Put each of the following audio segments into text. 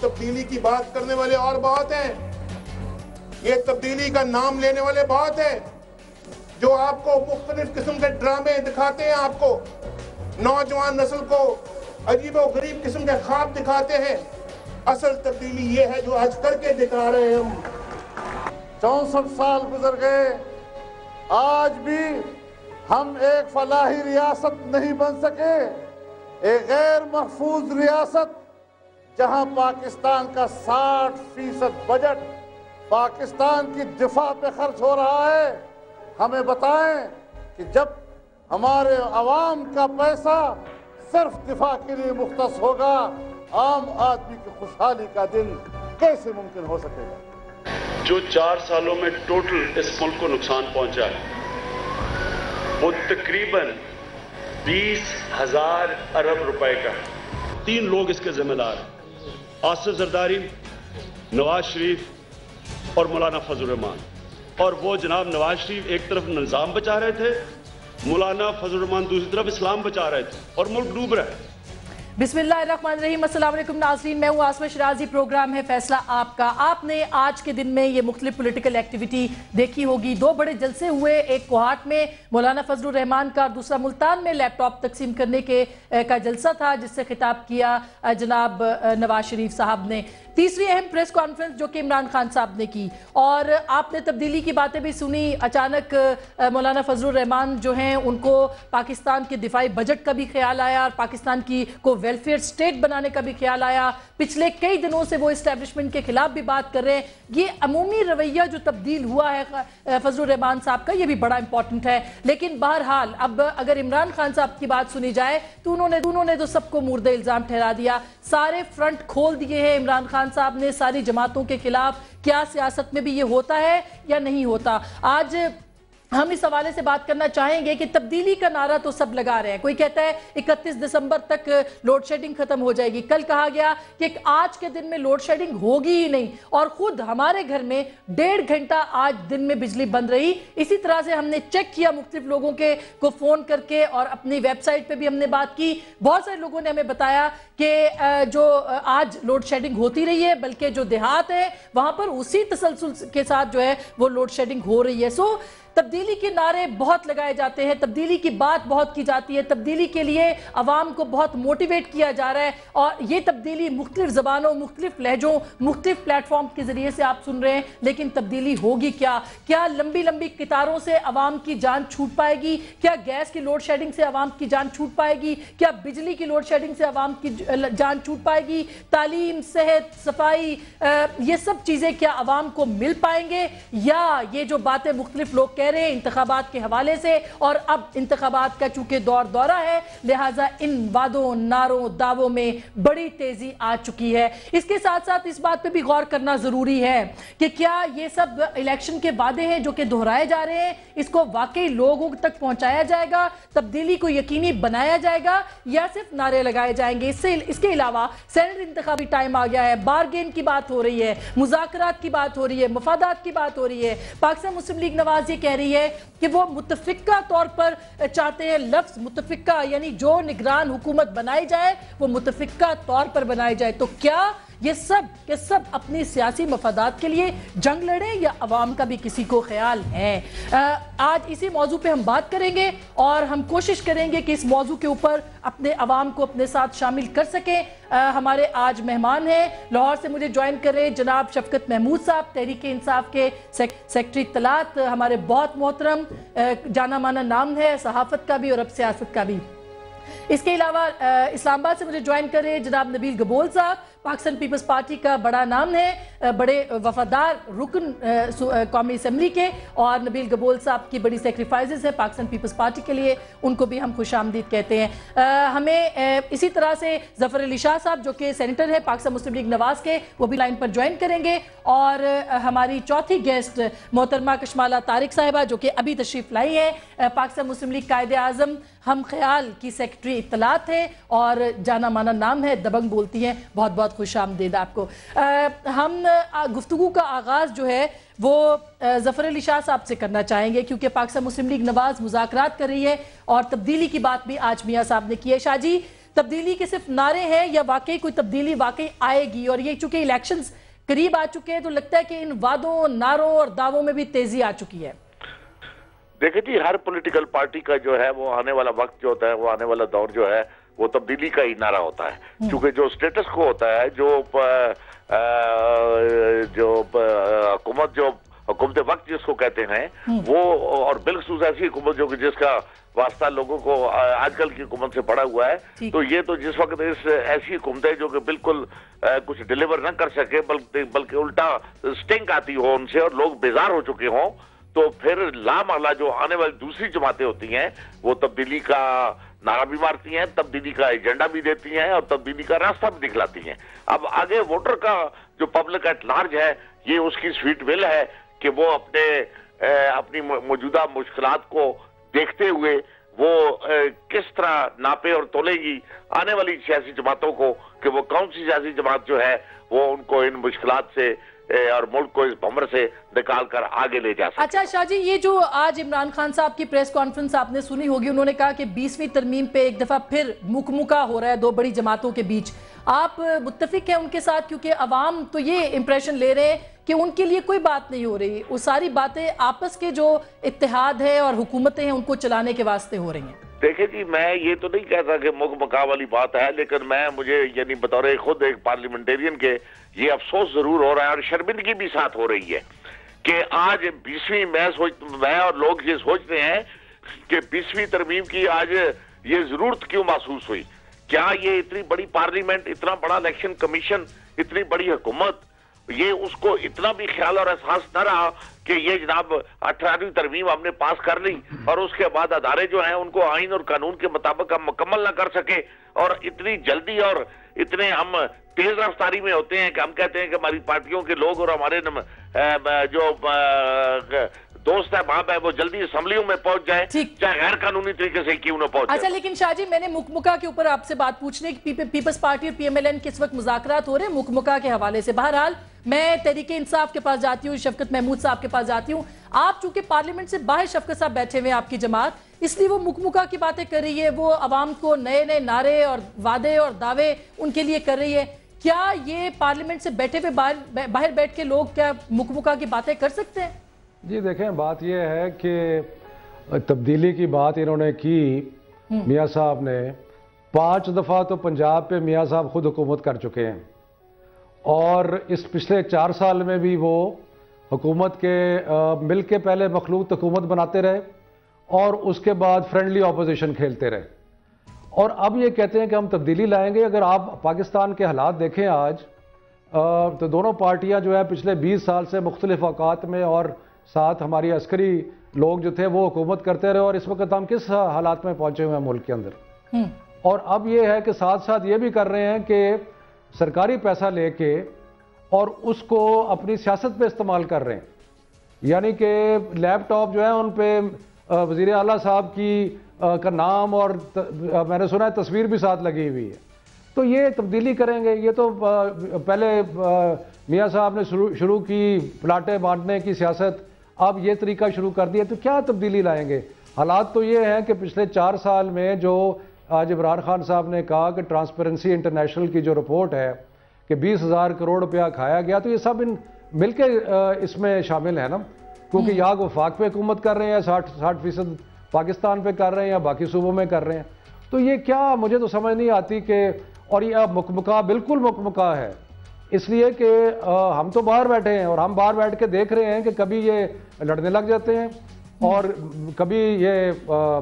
तब्दीली की बात करने वाले और बहुत हैं, ये तब्दीली का नाम लेने वाले बहुत हैं, जो आपको मुख्तलिफ किस्म के ड्रामे दिखाते हैं, आपको नौजवान नस्ल को अजीब और गरीब किस्म के ख्वाब दिखाते हैं। असल तब्दीली ये है जो आज करके दिखा रहे हैं हम। 64 साल गुजर गए, आज भी हम एक फलाही रियासत नहीं बन सके, एक गैर महफूज रियासत जहां पाकिस्तान का 60% बजट पाकिस्तान की दिफा पे खर्च हो रहा है। हमें बताएं कि जब हमारे अवाम का पैसा सिर्फ दिफा के लिए मुख्तस होगा, आम आदमी की खुशहाली का दिन कैसे मुमकिन हो सकेगा। जो 4 सालों में टोटल इस मुल्क को नुकसान पहुंचा है वो तकरीबन 20,000 अरब रुपए का है। 3 लोग इसके जिम्मेदार हैं, आसिफ जरदारी, नवाज शरीफ और मौलाना फजल रहमान। और वो जनाब नवाज शरीफ एक तरफ निज़ाम बचा रहे थे, मौलाना फजल रहमान दूसरी तरफ इस्लाम बचा रहे थे और मुल्क डूब रहा है। बिस्मिल्लाहिर्रहमानिर्रहीम, अस्सलाम वालेकुम नाज़रीन, मैं हूँ आसमा शिराजी, प्रोग्राम है फैसला आपका। आपने आज के दिन में ये मुख्तलिफ पॉलिटिकल एक्टिविटी देखी होगी। 2 बड़े जलसे हुए, एक कोहाट में मौलाना फजलुर रहमान का और दूसरा मुल्तान में लैपटॉप तकसीम करने का जलसा था, जिससे खिताब किया जनाब नवाज शरीफ साहब ने। तीसरी अहम प्रेस कॉन्फ्रेंस जो कि इमरान खान साहब ने की, और आपने तब्दीली की बातें भी सुनी। अचानक मौलाना फजलुर रहमान जो हैं उनको पाकिस्तान के दिफाई बजट का भी ख्याल आया और पाकिस्तान की को वेलफेयर स्टेट बनाने का भी ख्याल आया। पिछले कई दिनों से वो इस्टेब्लिशमेंट के खिलाफ भी बात कर रहे हैं। ये अमूमी रवैया जो तब्दील हुआ है फजलुर रहमान साहब का, ये भी बड़ा इंपॉर्टेंट है। लेकिन बहरहाल अब अगर इमरान खान साहब की बात सुनी जाए तो उन्होंने तो सबको मुर्दे इल्ज़ाम ठहरा दिया, सारे फ्रंट खोल दिए हैं इमरान खान साहब ने सारी जमातों के खिलाफ। क्या सियासत में भी ये होता है या नहीं होता? आज हम इस हवाले से बात करना चाहेंगे कि तब्दीली का नारा तो सब लगा रहे हैं। कोई कहता है 31 दिसंबर तक लोड शेडिंग खत्म हो जाएगी। कल कहा गया कि आज के दिन में लोड शेडिंग होगी ही नहीं, और खुद हमारे घर में 1.5 घंटा आज दिन में बिजली बंद रही। इसी तरह से हमने चेक किया मुख्तलिफ लोगों को फोन करके, और अपनी वेबसाइट पे भी हमने बात की। बहुत सारे लोगों ने हमें बताया कि जो आज लोड शेडिंग होती रही है, बल्कि जो देहात है वहां पर उसी तसलसल के साथ जो है वो लोड शेडिंग हो रही है। सो तब्दीली के नारे बहुत लगाए जाते हैं, तब्दीली की बात बहुत की जाती है, तब्दीली के लिए अवाम को बहुत मोटिवेट किया जा रहा है, और ये तब्दीली मुख्तलिफ ज़बानों, मुख्तलिफ लहजों, मुख्तलिफ प्लेटफॉर्म के ज़रिए से आप सुन रहे हैं। लेकिन तब्दीली होगी क्या? क्या लंबी लंबी कतारों से अवाम की जान छूट पाएगी? क्या गैस की लोड शेडिंग से अवाम की जान छूट पाएगी? क्या बिजली की लोड शेडिंग से अवाम की जान छूट पाएगी? तालीम, सेहत, सफाई, ये सब चीज़ें क्या अवाम को मिल पाएंगे? या ये जो बातें मुख्तलिफ लोग कह रहे हैं इंतखाबात के हवाले से, और अब इंतखाबात का चूंकि दौरा है, लिहाजा इन वादों, नारों, दावों में बड़ी तेजी आ चुकी है। इसके साथ साथ इस बात पे भी गौर करना जरूरी है कि क्या ये सब इलेक्शन के वादे हैं जो कि दोहराए जा रहे हैं, इसको वाकई लोगों तक पहुंचाया जाएगा, तब्दीली को यकीनी बनाया जाएगा, या सिर्फ नारे लगाए जाएंगे? इसके अलावा सेनेट इंतखाबी टाइम आ गया है, बारगेन की बात हो रही है, मुज़ाकरात की बात हो रही है, मफादात की बात हो रही है। पाकिस्तान मुस्लिम लीग नवाज ये कह रही है कि वो मुतफिका तौर पर चाहते हैं, लफ्ज मुतफिका यानी जो निगरान हुकूमत बनाई जाए वो मुतफिका तौर पर बनाई जाए। तो क्या ये सब के सब अपनी सियासी मफादात के लिए जंग लड़े, या अवाम का भी किसी को ख्याल है? आज इसी मौजू पे हम बात करेंगे, और हम कोशिश करेंगे कि इस मौजू के ऊपर अपने अवाम को अपने साथ शामिल कर सकें। हमारे आज मेहमान हैं, लाहौर से मुझे ज्वाइन कर रहे जनाब शफकत महमूद साहब, तहरीक इंसाफ के सेक्रेटरी इत्तलात, हमारे बहुत मोहतरम जाना माना नाम है सहाफत का भी और अब सियासत का भी। इसके अलावा इस्लामाबाद से मुझे ज्वाइन कर रहे जनाब नबील गबोल साहब, पाकिस्तान पीपल्स पार्टी का बड़ा नाम है, बड़े वफादार रुकन कौमी असम्बली के, और नबील गबोल साहब की बड़ी सेक्रीफाइसेस है पाकिस्तान पीपल्स पार्टी के लिए, उनको भी हम खुशामदीद कहते हैं। हमें इसी तरह से ज़फ़र अली शाह साहब जो कि सेनेटर है पाकिस्तान मुस्लिम लीग नवाज के, वो भी लाइन पर ज्वाइन करेंगे। और हमारी चौथी गेस्ट मोहतरमा कशमाला तारिक साहिबा जो कि अभी तशरीफ़ लाई है, पाकिस्तान मुस्लिम लीग कायदे आज़म हम ख्याल की सेक्रेटरी इत्तलात है, और जाना माना नाम है, दबंग बोलती हैं। बहुत बहुत खुश आमदीद आपको। हम गुफ्तगू का आगाज़ जो है वो ज़फ़र अली शाह साहब से करना चाहेंगे, क्योंकि पाकिस्तान मुस्लिम लीग नवाज मुज़ाकरात कर रही है और तब्दीली की बात भी आज मियाँ साहब ने की है। शाह जी, तब्दीली के सिर्फ नारे हैं या वाकई कोई तब्दीली वाकई आएगी? और ये चूंकि इलेक्शंस करीब आ चुके हैं तो लगता है कि इन वादों, नारों और दावों में भी तेजी आ चुकी है। देखिए जी, हर पॉलिटिकल पार्टी का जो है वो आने वाला वक्त जो होता है, वो आने वाला दौर जो है वो तब्दीली का ही नारा होता है, क्योंकि जो स्टेटस को होता है, हुकूमत वक्त जिसको कहते हैं वो, और बिलखसूस ऐसी हुकूमत जो कि जिसका वास्ता लोगों को आजकल की हुकूमत से पड़ा हुआ है, तो ये तो जिस वक्त ऐसी हुकूमत है जो कि बिल्कुल कुछ डिलीवर न कर सके, बल्कि उल्टा स्टिंग आती हो उनसे और लोग बेजार हो चुके हों, तो फिर लामाला जो आने वाली दूसरी जमातें होती हैं वो तब्दीली का नारा भी मारती हैं, तब्दीली का एजेंडा भी देती हैं और तब्दीली का रास्ता भी दिखलाती हैं। अब आगे वोटर का जो पब्लिक एट लार्ज है, ये उसकी स्वीट विल है कि वो अपनी मौजूदा मुश्किलात को देखते हुए वो किस तरह नापे और तोलेगी आने वाली सियासी जमातों को, कि वो कौन सी सियासी जमात जो है वो उनको इन मुश्किलात से और मुल्क को इस भंवर से निकाल कर आगे ले जा सकते। अच्छा शाह जी, ये जो आज इमरान खान साहब की प्रेस कॉन्फ्रेंस आपने सुनी होगी, उन्होंने कहा कि 20वीं तरमीम पे एक दफा फिर मुकमुका हो रहा है दो बड़ी जमातों के बीच, आप मुत्तफिक हैं उनके साथ? क्योंकि अवाम तो ये इंप्रेशन ले रहे हैं कि उनके लिए कोई बात नहीं हो रही, वो सारी बातें आपस के जो इत्तेहाद है और हुकूमतें हैं उनको चलाने के वास्ते हो रही हैं। देखिए जी, मैं ये तो नहीं कहता कि मुकमका वाली बात है, लेकिन मुझे यानी बतौर खुद एक पार्लियामेंटेरियन के ये अफसोस जरूर हो रहा है और शर्मिंदगी भी साथ हो रही है कि आज 20वीं मैं और लोग ये सोचते हैं कि 20वीं तरमीम की आज ये जरूरत क्यों महसूस हुई? क्या ये इतनी बड़ी पार्लियामेंट, इतना बड़ा इलेक्शन कमीशन, इतनी बड़ी हुकूमत, ये उसको इतना भी ख्याल और एहसास न रहा कि ये जनाब 18वीं तरमीम हमने पास कर ली और उसके बाद अदारे जो हैं उनको आइन और कानून के मुताबिक हम मुकम्मल ना कर सके, और इतनी जल्दी और इतने हम तेज रफ्तारी में होते हैं कि हम कहते हैं कि हमारी पार्टियों के लोग और हमारे जो दोस्त है वहां पे वो जल्दी असम्बलियों में पहुंच जाए, चाहे गैर कानूनी तरीके से क्यों ना पहुंच जाए। अच्छा, लेकिन शाह जी, मैंने मुकमुका के ऊपर आपसे बात पूछने की, पीपल्स पार्टी और पीएमएलएन के इस वक्त मुज़ाकरात हो रहे हैं मुकमुका के हवाले से। बहरहाल मैं तहरीक इंसाफ के पास जाती हूँ, शफकत महमूद साहब के पास जाती हूँ, आप चूंकि पार्लियामेंट से बाहर शफकत साहब बैठे हुए हैं, आपकी जमात, इसलिए वो मुकमुका की बातें कर रही है, वो अवाम को नए नए नारे और वादे और दावे उनके लिए कर रही है। क्या ये पार्लियामेंट से बैठे हुए बाहर बैठ के लोग क्या मुकमुका की बातें कर सकते हैं? जी देखें, बात यह है कि तब्दीली की बात इन्होंने की, मियाँ साहब ने 5 दफ़ा तो पंजाब पे मियाँ साहब खुद हुकूमत कर चुके हैं और इस पिछले 4 साल में भी वो हुकूमत के मिल के पहले मखलूत हुकूमत बनाते रहे और उसके बाद फ्रेंडली अपोजिशन खेलते रहे, और अब ये कहते हैं कि हम तब्दीली लाएंगे। अगर आप पाकिस्तान के हालात देखें आज, तो दोनों पार्टियां जो है पिछले 20 साल से मुख्तलिफ औकात में और साथ हमारी अस्करी लोग जो थे वो हुकूमत करते रहे, और इस वक्त हम किस हालात में पहुंचे हुए हैं मुल्क के अंदर। और अब ये है कि साथ साथ ये भी कर रहे हैं कि सरकारी पैसा लेके और उसको अपनी सियासत पे इस्तेमाल कर रहे हैं, यानी कि लैपटॉप जो है उन पे वज़ीर आला साहब की का नाम और मैंने सुना है तस्वीर भी साथ लगी हुई है। तो ये तब्दीली करेंगे? ये तो पहले मियाँ साहब ने शुरू की प्लाटें बांटने की सियासत, अब ये तरीका शुरू कर दिया, तो क्या तब्दीली लाएंगे? हालात तो ये हैं कि पिछले 4 साल में जो आज इमरान खान साहब ने कहा कि ट्रांसपेरेंसी इंटरनेशनल की जो रिपोर्ट है कि 20,000 करोड़ रुपया खाया गया, तो ये सब मिलके इसमें शामिल है ना, क्योंकि या वफाक पे हुकूमत कर रहे हैं, 60% पाकिस्तान पे कर रहे हैं या बाकी सूबों में कर रहे हैं। तो ये क्या, मुझे तो समझ नहीं आती कि, और ये अब मुकमुका बिल्कुल मुकमुका है, इसलिए कि हम तो बाहर बैठे हैं और हम बाहर बैठ के देख रहे हैं कि कभी ये लड़ने लग जाते हैं और कभी ये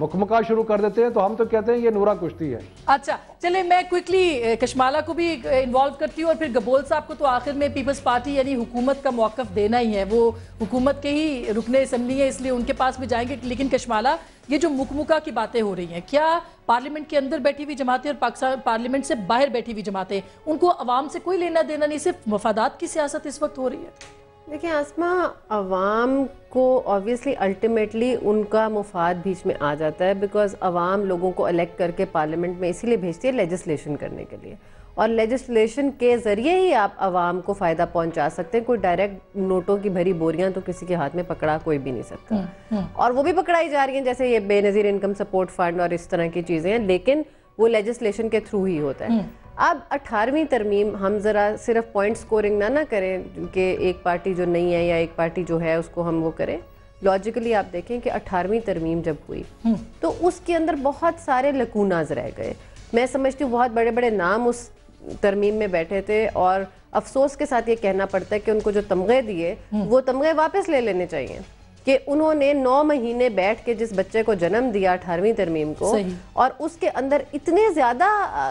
मुकमुका शुरू कर देते हैं, तो हम तो कहते हैं ये नूरा कुश्ती है। अच्छा, चले मैं क्विकली कशमाला को भी इन्वॉल्व करती हूँ और फिर गबोल साहब को। तो आखिर में पीपल्स पार्टी यानी हुकूमत का मौक़िफ़ देना ही है, वो हुकूमत के ही रुकने असम्बली है, इसलिए उनके पास भी जाएंगे। लेकिन कशमाला, ये जो मुकमुका की बातें हो रही हैं, क्या पार्लियामेंट के अंदर बैठी हुई जमातें और पाकिस्तान पार्लियामेंट से बाहर बैठी हुई जमातें, उनको अवाम से कोई लेना देना नहीं, सिर्फ मफादात की सियासत इस वक्त हो रही है? देखिए आसमा, अवाम को ऑब्वियसली अल्टीमेटली उनका मुफाद बीच में आ जाता है, बिकॉज अवाम लोगों को इलेक्ट करके पार्लियामेंट में इसीलिए भेजती है लेजिस्लेशन करने के लिए, और लेजिस्लेशन के ज़रिए ही आप अवाम को फ़ायदा पहुंचा सकते हैं। कोई डायरेक्ट नोटों की भरी बोरियां तो किसी के हाथ में पकड़ा कोई भी नहीं सकता, और वो भी पकड़ाई जा रही हैं, जैसे ये बेनज़ीर इनकम सपोर्ट फंड और इस तरह की चीज़ें हैं, लेकिन وہ لیجسلیشن کے تھرو ہی ہوتا ہے. اب 18ویں ترمیم ہم ذرا صرف پوائنٹ سکورنگ نہ کریں کہ ایک پارٹی جو نہیں ہے یا ایک پارٹی جو ہے اس کو ہم وہ کریں. لاجیکلی آپ دیکھیں کہ 18ویں ترمیم جب ہوئی تو اس کے اندر بہت سارے لکوناز رہ گئے. میں سمجھتی ہوں بہت بڑے بڑے نام اس ترمیم میں بیٹھے تھے اور افسوس کے ساتھ یہ کہنا پڑتا ہے کہ ان کو جو تمغے دیے وہ تمغے واپس لے لینے چاہیے کہ انہوں نے 9 مہینے بیٹھ کے جس بچے کو جنم دیا 18ویں ترمیم کو اور اس کے اندر اتنے زیادہ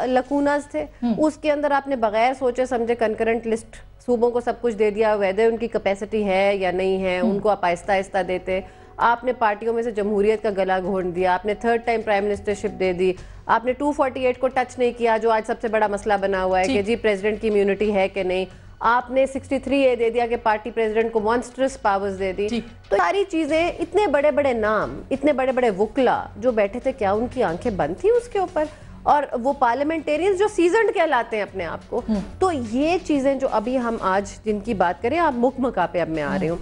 لکوناز تھے. اس کے اندر آپ نے بغیر سوچے سمجھے کنکرنٹ لسٹ صوبوں کو سب کچھ دے دیا, ویدر ان کی کیپیسٹی ہے یا نہیں ہے ان کو آپ آہستہ آہستہ دیتے. آپ نے پارٹیوں میں سے جمہوریت کا گلا گھونٹ دیا, آپ نے 3rd ٹائم پرائم منسٹرشپ دے دی, آپ نے 248 کو ٹچ نہیں کیا جو آج سب سے بڑا مسئلہ بنا ہوا ہے کہ جی پریزیڈنٹ کی امیونٹی ہے کہ نہیں. آپ نے 63A دے دیا کہ پارٹی پریزیڈنٹ کو مانسٹرس پاورز دے دی. تو ساری چیزیں, اتنے بڑے بڑے نام, اتنے بڑے بڑے وکلا جو بیٹھے تھے, کیا ان کی آنکھیں بند تھیں اس کے اوپر؟ اور وہ پارلیمنٹیرینز جو سیزنڈ کہلاتے ہیں اپنے آپ کو. تو یہ چیزیں جو ابھی ہم آج جن کی بات کریں, آپ مکمکا پہ اب میں آ رہی ہوں.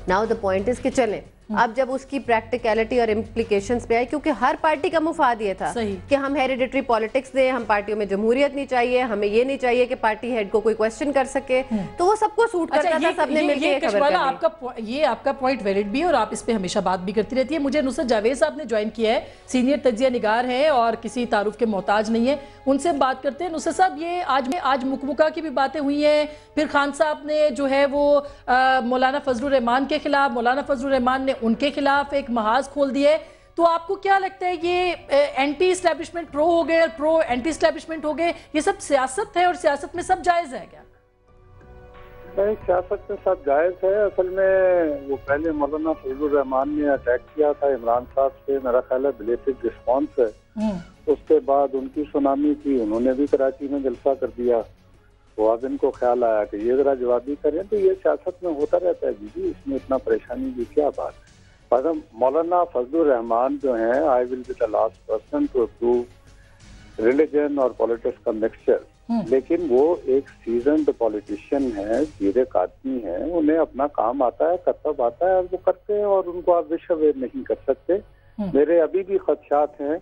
ناؤ دا پوائنٹ از کہ چلیں اب جب اس کی پریکٹیکیلٹی اور امپلیکیشنز پہ آئے, کیونکہ ہر پارٹی کا مفاد یہ تھا کہ ہم ہیریڈیٹری پالیٹکس دیں, ہم پارٹیوں میں جمہوریت نہیں چاہیے, ہمیں یہ نہیں چاہیے کہ پارٹی ہیڈ کو کوئی کویسچن کر سکے. تو وہ سب کو سوٹ کرتا تھا, سب نے مل کے خبر کرنی. یہ آپ کا پوائنٹ ویلڈ بھی ہے اور آپ اس پہ ہمیشہ بات بھی کرتی رہتی ہے. مجھے نصرت جاوید صاحب نے جوائن کیا ہے, سینئر تجزیہ نگار ہیں اور کسی تعارف کے محتاج نہیں ہے, ان سے بات کرتے ہیں. نصرت صاحب, یہ آج مکمکا کی بھی باتیں ہوئی ہیں, پھر خان صاحب نے جو ہے وہ مولانا فضل الرحمان کے خلاف, مولانا فضل الرحمان نے ان کے خلاف ایک محاذ کھول دیا ہے. تو آپ کو کیا لگتا ہے یہ اینٹی اسٹیبلشمنٹ پرو ہو گئے اور پرو اینٹی اسٹیبلشمنٹ ہو گئے, یہ سب سیاست ہے اور سیاست میں سب جائز ہے کیا؟ نہیں, سیاست میں سب جائز ہے. اصل میں وہ پہلے مولانا فضل الرحمان نے اٹیک کیا تھا عمران صاحب سے, میرا خیال ہے بلیٹڈ رسپانس ہے. اس کے بعد ان کی سونامی تھی, انہوں نے بھی کراچی میں جلسہ کر دیا. تو اب ان کو خیال آیا کہ یہ ذرا جوابی کریں. تو یہ سیاست میں ہوتا رہتا ہے جی, اس میں اتنا پریشانی کی کیا بات ہے. مولانا فضل الرحمان جو ہیں, I will be the last person to approve religion اور پالیٹکس کا مکسچر, لیکن وہ ایک سیزنڈ پالیٹیشین ہیں, سیدھے آدمی ہیں, انہیں اپنا کام آتا ہے, کرتب آتا ہے اور وہ کرتے ہیں, اور ان کو آپ وش اوے نہیں کر سکتے. میرے ابھی بھی خدشات ہیں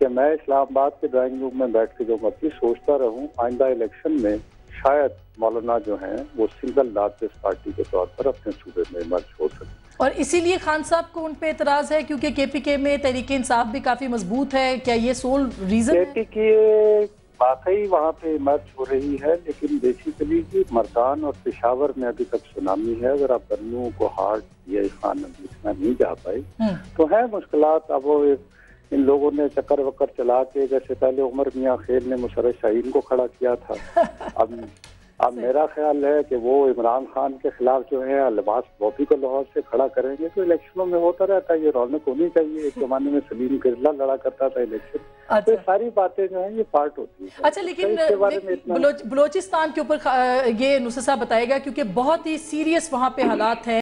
کہ میں اسلام آباد کے ڈرائنگ روم میں بیٹھ کے جو مرضی سوچتا رہوں, آئندہ الیکشن میں شاید مولانا جو ہیں وہ سنگل لارجسٹ پارٹی کے طور پر اپنے صوبے میں ایمرج ہو سکتے. اور اسی لیے خان صاحب کو ان پہ اعتراض ہے کیونکہ کے پی کے میں تحریک انصاف بھی کافی مضبوط ہے, کیا یہ سول ریزن ہے؟ کے پی کے واقعی وہاں پہ ایمرج ہو رہی ہے, لیکن بیسیکلی مردان اور پشاور میں ابھی تک سونامی ہے. اگر آپ بنوں کو ہارٹ یا خان ابھی اتنا نہیں جا پائے تو ہیں مشکلات. اب وہ ان لوگوں نے چکر وکر چلا کے, جیسے پہلے عمر میاں خیل نے مشرف شاہین کو کھڑا کیا تھا, اب میرا خیال ہے کہ وہ عمران خان کے خلاف جو ہے لباس پالیٹیکل لحاظ سے کھڑا کریں گے. تو الیکشنوں میں ہوتا رہتا ہے, یہ رونق ہونی چاہیے. ایک زمانے میں سلیم کرلا لڑا کرتا تھا الیکشن. تو ساری باتیں جو ہیں یہ پارٹ ہوتی ہیں. اچھا, لیکن بلوچستان کے اوپر یہ نصرت صاحب بتائے گا کیونکہ بہت ہی سیریس وہاں پہ حالات ہیں.